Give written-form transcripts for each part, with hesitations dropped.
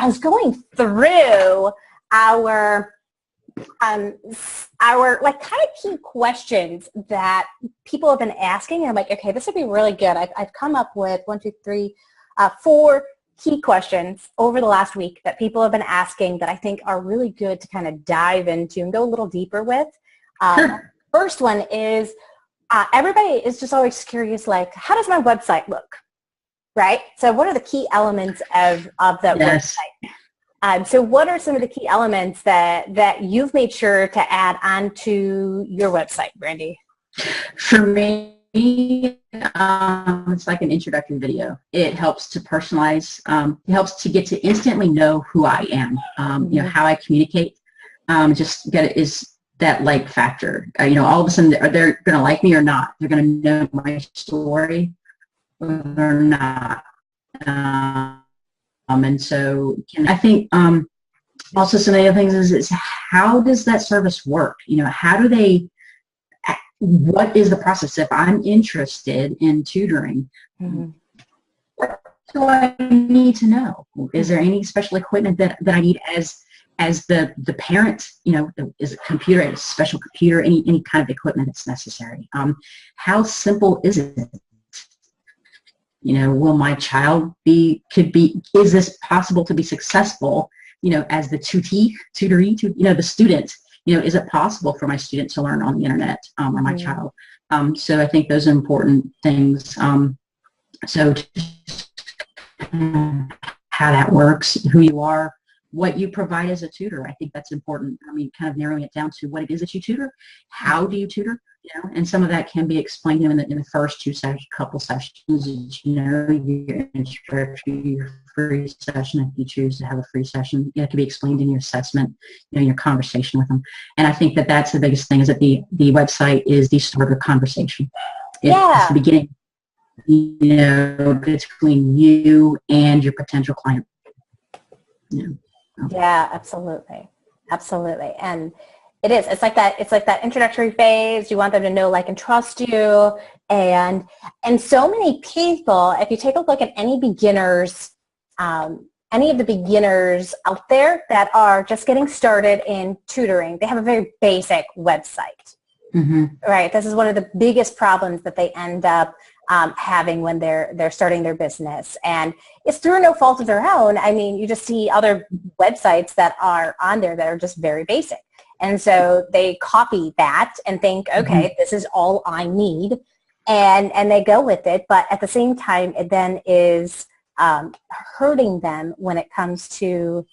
I was going through our like kind of key questions that people have been asking, and I'm like, okay, this would be really good. I've come up with 4 key questions over the last week that people have been asking that I think are really good to kind of dive into and go a little deeper with. Sure. First one is, everybody is just always curious, like, how does my website look, right? So what are the key elements of that Yes. website? So what are some of the key elements that you've made sure to add onto your website, Brandy? For me, it's like an introductory video. It helps to personalize. It helps to get to instantly know who I am, how I communicate. Just get it is that like factor. All of a sudden, they're going to like me or not. They're going to know my story or not. And so I think also some of the other things is how does that service work? What is the process? If I'm interested in tutoring, what do I need to know? Is there any special equipment that I need as the parent? Is it computer, a special computer, any kind of equipment that's necessary? How simple is it? Will my child is this possible to be successful, as the tutoree, the student, is it possible for my student to learn on the internet, or my child? So I think those are important things. So how that works, who you are, what you provide as a tutor, I think that's important. Kind of narrowing it down to what it is that you tutor, how do you tutor, and some of that can be explained in the first couple sessions. Your introductory, your free session, if you choose to have a free session, it can be explained in your assessment, your conversation with them. And I think that that's the biggest thing, is that the website is the start of conversation. It's the beginning, between you and your potential client. Yeah, absolutely. Absolutely. And it is. It's like that introductory phase. You want them to know, like, and trust you. And so many people, if you take a look at any beginners, any of the beginners out there that are just getting started in tutoring, they have a very basic website. Right? This is one of the biggest problems that they end up having when they're starting their business, and it's through no fault of their own. You just see other websites that are on there that are just very basic, and so they copy that and think, okay, this is all I need, and they go with it. But at the same time, it then is hurting them when it comes to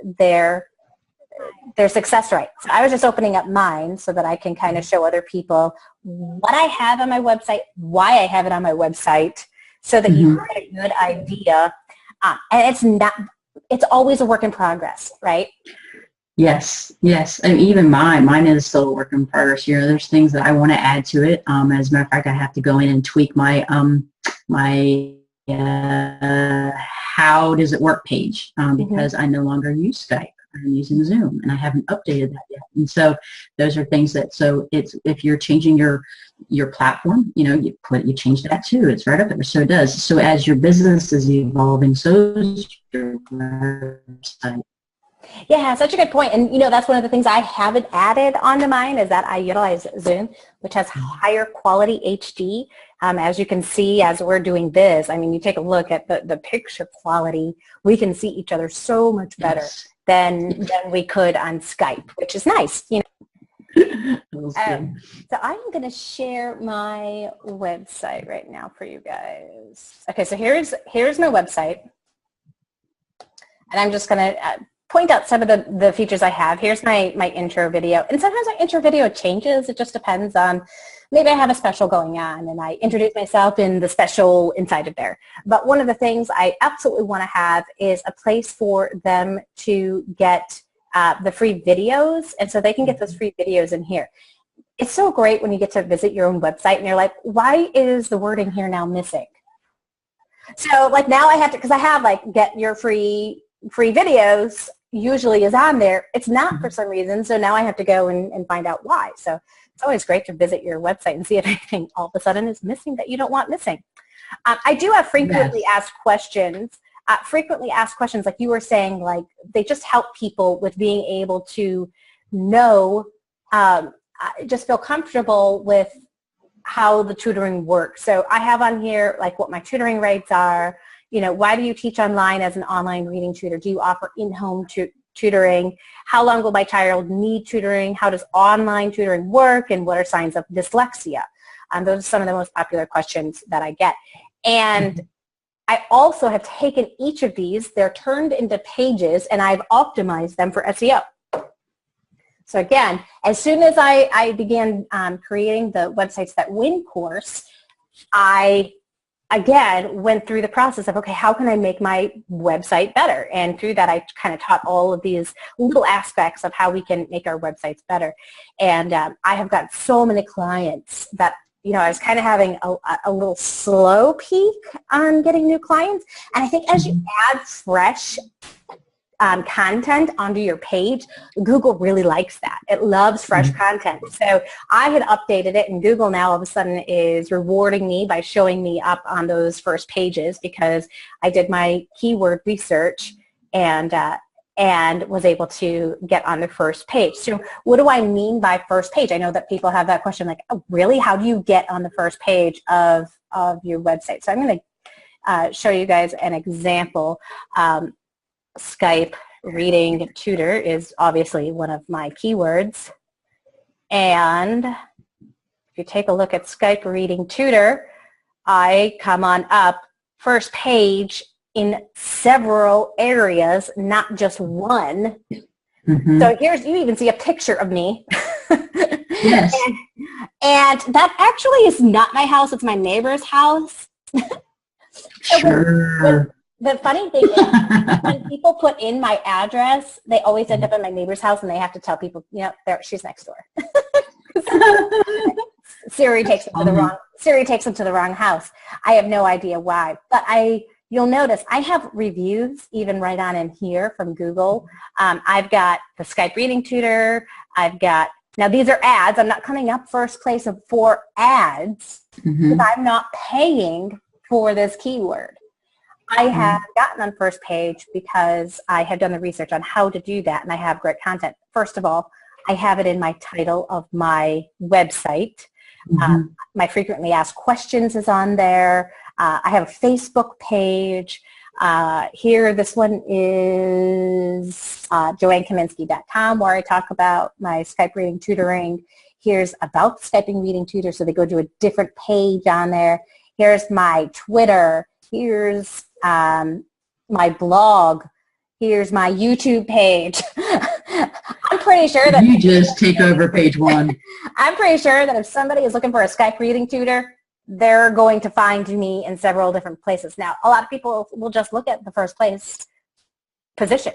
their success rate. So I was just opening up mine so that I can kind of show other people what I have on my website, why I have it on my website, so that you get a good idea. And it's always a work in progress, right? Yes. And even mine is still a work in progress. There's things that I want to add to it. As a matter of fact, I have to go in and tweak my how does it work page, because I no longer use Skype. I'm using Zoom, and I haven't updated that yet. And so those are things that, so it's, if you're changing your platform, you change that too. It's right up there. So it does. So as your business is evolving, so is your website. Yeah, such a good point. And, that's one of the things I haven't added onto mine, is that I utilize Zoom, which has higher quality HD. As you can see, as we're doing this, you take a look at the picture quality, we can see each other so much better than we could on Skype, which is nice. So I'm going to share my website right now for you guys. Okay, so here's my website. And I'm just going to point out some of the features I have. Here's my intro video. And sometimes my intro video changes. It just depends on, maybe I have a special going on and I introduce myself in the special inside of there. But one of the things I absolutely want to have is a place for them to get the free videos. And so they can get those free videos in here. It's so great when you get to visit your own website and you're like, why is the wording here now missing? So like now I have to, because I have like get your free videos usually is on there. It's not for some reason. So now I have to go and find out why. So it's always great to visit your website and see if anything all of a sudden is missing that you don't want missing. I do have frequently asked questions frequently asked questions, like you were saying, like they just help people with being able to know, just feel comfortable with how the tutoring works. So I have on here like what my tutoring rates are. You know, why do you teach online as an online reading tutor? Do you offer in-home tutoring? How long will my child need tutoring? How does online tutoring work? And what are signs of dyslexia? Those are some of the most popular questions that I get. And I also have taken each of these, they're turned into pages, and I've optimized them for SEO. So again, as soon as I began creating the Websites That Win course, I, again, went through the process of, okay, how can I make my website better? And through that, I kind of taught all of these little aspects of how we can make our websites better. And I have got so many clients that, you know, I was kind of having a little slow peak on getting new clients. And I think as you add fresh content onto your page, Google really likes that. It loves fresh content. So I had updated it, and Google now all of a sudden is rewarding me by showing me up on those first pages because I did my keyword research and was able to get on the first page. So what do I mean by first page? I know that people have that question like, oh, really? How do you get on the first page of your website? So I'm going to show you guys an example. Skype reading tutor is obviously one of my keywords. And if you take a look at Skype reading tutor, I come on up first page in several areas, not just one. So here's, you even see a picture of me. Yes. and that actually is not my house, it's my neighbor's house. Sure. The funny thing is, when people put in my address, they always end up in my neighbor's house, and they have to tell people, you know, she's next door. Siri takes them to the wrong house. I have no idea why, but you'll notice I have reviews even right on in here from Google. I've got the Skype reading tutor. I've got, now these are ads. I'm not coming up first place for ads because I'm not paying for this keyword. I have gotten on first page because I have done the research on how to do that, and I have great content. First of all, I have it in my title of my website. My frequently asked questions is on there. I have a Facebook page. Here, this one is joannekaminsky.com, where I talk about my Skype reading tutoring. Here's about Skyping reading tutor, so they go to a different page on there. Here's my Twitter. Here's my blog. Here's my YouTube page. I'm pretty sure that you just take over page one. I'm pretty sure that if somebody is looking for a Skype reading tutor, they're going to find me in several different places. Now, a lot of people will just look at the first place position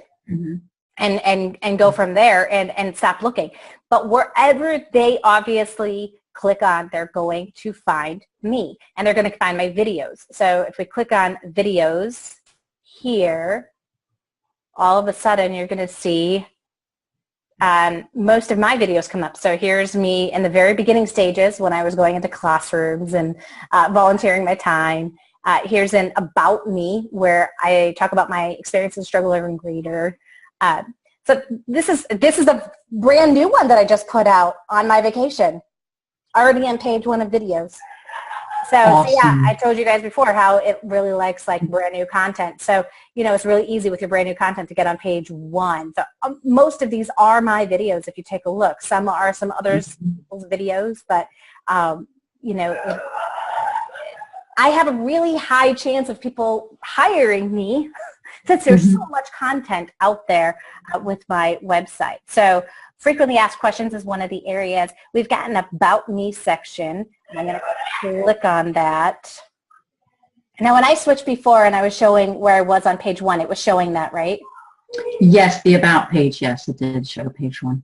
and go from there and stop looking. But wherever they obviously click on, they're going to find me, and they're going to find my videos. So if we click on videos here, all of a sudden you're going to see most of my videos come up. So here's me in the very beginning stages when I was going into classrooms and volunteering my time. Here's an About Me where I talk about my experience as a struggle learning reader. So this is a brand new one that I just put out on my vacation. Already on page one of videos. So, awesome. So yeah, I told you guys before how it really likes like brand new content. So, you know, it's really easy with your brand new content to get on page one. So most of these are my videos if you take a look. Some are some others people's videos, but, you know, I have a really high chance of people hiring me since there's so much content out there with my website. So frequently asked questions is one of the areas. We've got an About Me section. And I'm going to click on that. Now, when I switched before and I was showing where I was on page one, it was showing that, right? Yes, the About page. Yes, it did show page one.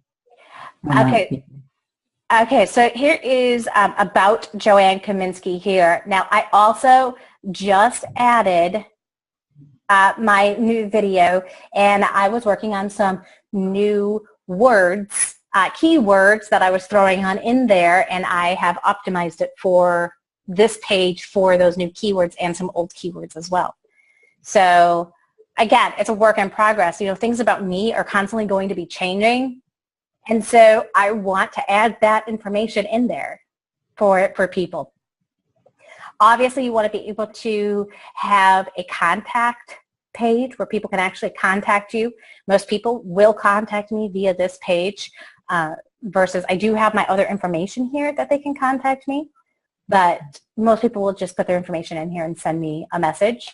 Okay. Okay, so here is About Joanne Kaminsky here. Now, I also just added my new video, and I was working on some new words, keywords that I was throwing on in there, and I have optimized it for this page for those new keywords and some old keywords as well. So again, it's a work in progress. You know, things about me are constantly going to be changing. And so I want to add that information in there for people. Obviously, you want to be able to have a contact page where people can actually contact you. Most people will contact me via this page versus I do have my other information here that they can contact me, but most people will just put their information in here and send me a message.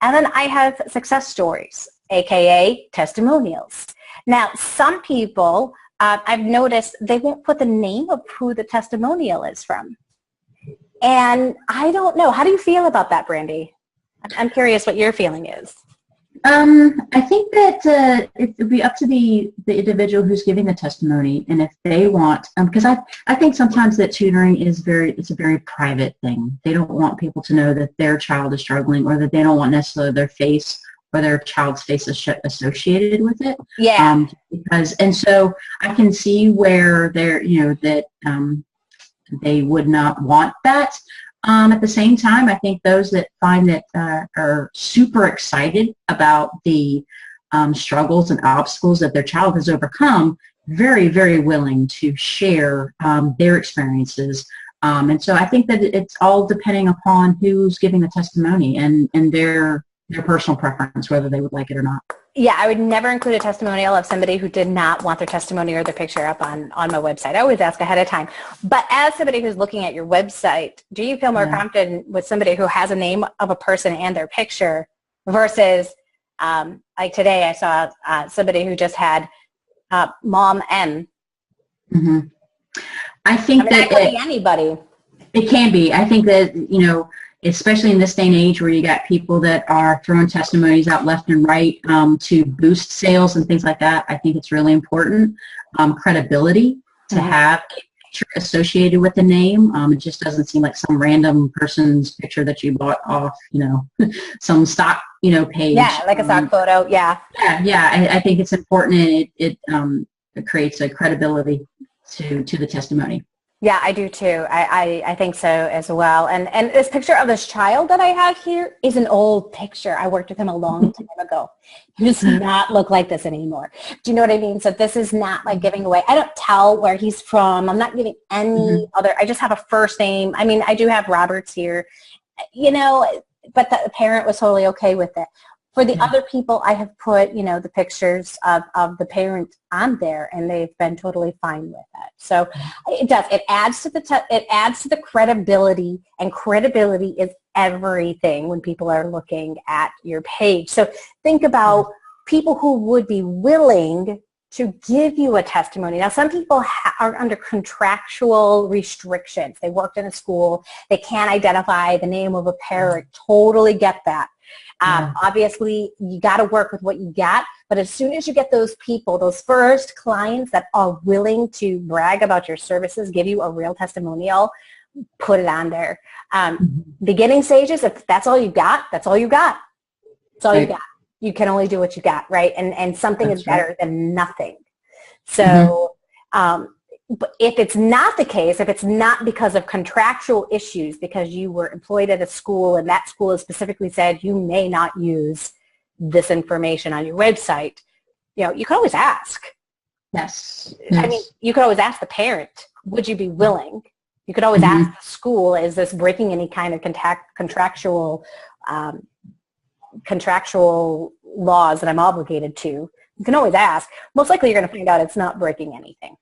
And then I have success stories, aka testimonials. Now, some people, I've noticed they won't put the name of who the testimonial is from. And I don't know. How do you feel about that, Brandy? I'm curious what your feeling is. I think that it would be up to the individual who's giving the testimony, and if they want, because I think sometimes that tutoring is it's a very private thing. They don't want people to know that their child is struggling, or that they don't want necessarily their face or their child's face associated with it. Yeah. And so I can see where they're, that they would not want that. At the same time, I think those that find that are super excited about the struggles and obstacles that their child has overcome, very, very willing to share their experiences. And so I think that it's all depending upon who's giving the testimony and their personal preference, whether they would like it or not. Yeah, I would never include a testimonial of somebody who did not want their testimony or their picture up on my website. I always ask ahead of time. But as somebody who's looking at your website, do you feel more confident with somebody who has a name of a person and their picture versus, like today I saw somebody who just had Mom M. Mm-hmm. I think that could be anybody. It can be. I think that, especially in this day and age where you got people that are throwing testimonies out left and right to boost sales and things like that, I think it's really important. Credibility to have a picture associated with the name. It just doesn't seem like some random person's picture that you bought off, some stock, page. Yeah, like a stock photo. Yeah. Yeah. I think it's important, and it creates a credibility to the testimony. Yeah, I do too. I think so as well. And this picture of this child that I have here is an old picture. I worked with him a long time ago. He does not look like this anymore. Do you know what I mean? So this is not like giving away. I don't tell where he's from. I'm not giving any other. I just have a first name. I mean, I do have Roberts here, but the parent was totally okay with it. For the other people, I have put, the pictures of the parent on there, and they've been totally fine with it. So it does. It adds to the credibility, and credibility is everything when people are looking at your page. So think about people who would be willing to give you a testimony. Now, some people are under contractual restrictions. They worked in a school. They can't identify the name of a parent. Totally get that. Obviously, you got to work with what you got, but as soon as you get those people, those first clients that are willing to brag about your services, give you a real testimonial, put it on there. Beginning stages, if that's all you got, that's all you got. That's all you got. You can only do what you got, right? And something is better than nothing. So, but if it's not the case, if it's not because of contractual issues, because you were employed at a school and that school has specifically said you may not use this information on your website, you can always ask. Yes. I mean, you could always ask the parent, would you be willing? You could always ask the school, is this breaking any kind of contractual laws that I'm obligated to? You can always ask. Most likely you're going to find out it's not breaking anything.